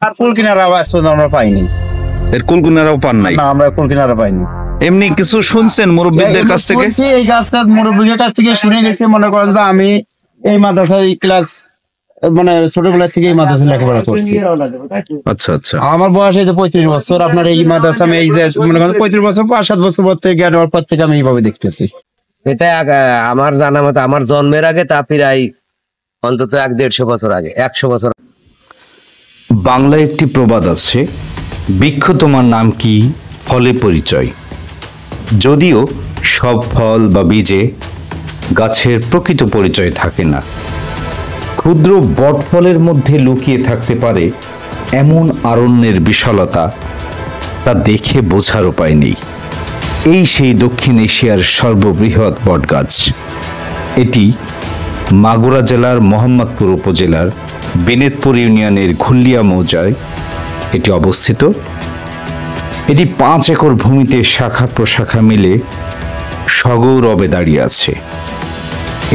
আর কুল কিনারা আজ পর্যন্ত আমরা পাইনি। এর কুল কিনারাও পান নাই? না, আমরা কুল কিনারা পাইনি। এমনি কিছু শুনছেন মুরব্বীদের কাছ থেকে? এই গাছটা মুরব্বীদের কাছ থেকে শুনে গেছি। মনে করেন যে আমি এই মাদ্রাসায় ক্লাস মানে ছোটবেলা থেকে এই মাদ্রাসায় লেখাপড়া করছি। আচ্ছা আচ্ছা। আমার বয়স এই 35 বছর। আপনার এই মাদ্রাসা আমি এই যে মনে করেন 35 বছর 5-7 বছর পর থেকে জ্ঞান হওয়ার পর থেকে আমি এইভাবে দেখতেছি। এটা আমার জানা মতো আমার জন্মের আগে তা প্রায় অন্তত 1-150 বছর আগে, 100 বছর। বাংলায় একটি প্রবাদ আছে, বৃক্ষ তোমার নাম কি, ফলে পরিচয়। যদিও সব ফল বা বীজে গাছের প্রকৃত পরিচয় থাকে না, ক্ষুদ্র বটফলের মধ্যে লুকিয়ে থাকতে পারে এমন অরণ্যের বিশালতা, তা দেখে বোঝার উপায় নেই। এই সেই দক্ষিণ এশিয়ার সর্ববৃহৎ বটগাছ। এটি মাগুরা জেলার মোহাম্মদপুর উপজেলার বেনেতপুর ইউনিয়নের ঘুল্লিয়া মৌজায় এটি অবস্থিত। এটি 5 একর ভূমিতে শাখা প্রশাখা মিলে সগৌরবে দাঁড়িয়ে আছে।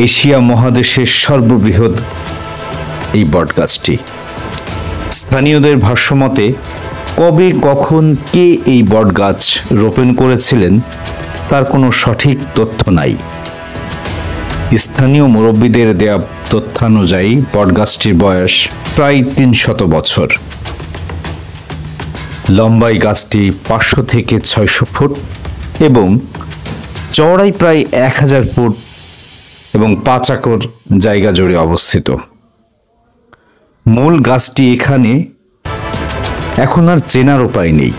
এশিয়া মহাদেশের সর্ববৃহৎ এই বটগাছটি। স্থানীয়দের ভাষ্যমতে কবে কখন কে এই বটগাছ রোপণ করেছিলেন তার কোনো সঠিক তথ্য নাই। স্থানীয় মুরব্বীদের দেয়া তথ্যানুযায়ী বটগাছটির বয়স প্রায় 300 বছর। লম্বাই গাছটি 500 থেকে 600 ফুট এবং চওড়াই প্রায় 1000 ফুট এবং 5 একর জায়গা জুড়ে অবস্থিত। মূল গাছটি এখানে এখন আর চেনার উপায় নেই।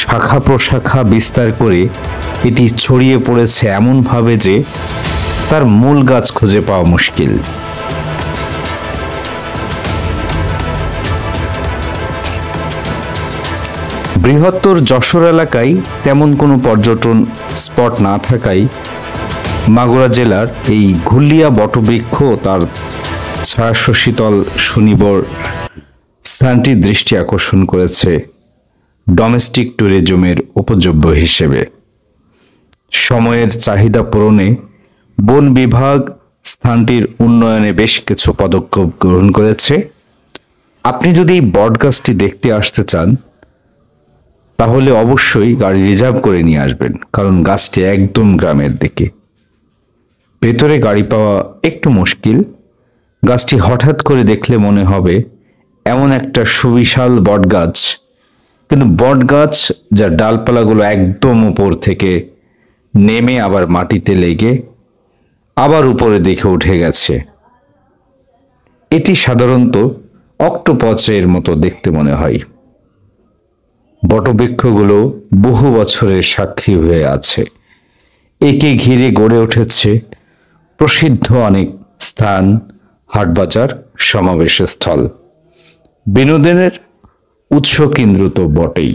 শাখা প্রশাখা বিস্তার করে এটি ছড়িয়ে পড়েছে এমনভাবে যে তার মূল গাছ খুঁজে পাওয়া মুশকিল। বৃহত্তর যশোর এলাকায় তেমন কোনো পর্যটন স্পট না থাকায় মাগুরা জেলার এই ঘুল্লিয়া বটবৃক্ষ তার ছায়াশো শীতল সুনিবর স্থানটি দৃষ্টি আকর্ষণ করেছে ডোমেস্টিক ট্যুরিজমের উপযোগ্য হিসেবে। সময়ের চাহিদা পূরণে বন বিভাগ স্থানটির উন্নয়নে বেশ কিছু পদক্ষেপ গ্রহণ করেছে। আপনি যদি এই বটগাছটি দেখতে আসতে চান তাহলে অবশ্যই গাড়ি রিজার্ভ করে নিয়ে আসবেন, কারণ গাছটি একদম গ্রামের দিকে। ভেতরে গাড়ি পাওয়া একটু মুশকিল। গাছটি হঠাৎ করে দেখলে মনে হবে এমন একটা সুবিশাল বটগাছ, কিন্তু বটগাছ যার ডালপালাগুলো একদম উপর থেকে নেমে আবার মাটিতে লেগে আবার উপরে দিকে উঠে গেছে। এটি সাধারণত অক্টোপচের মতো দেখতে মনে হয়। বটবৃক্ষগুলো বহু বছরের সাক্ষী হয়ে আছে। একে ঘিরে গড়ে উঠেছে প্রসিদ্ধ অনেক স্থান, হাটবাজার, সমাবেশ স্থল। বিনোদনের উৎস কেন্দ্র তো বটেই।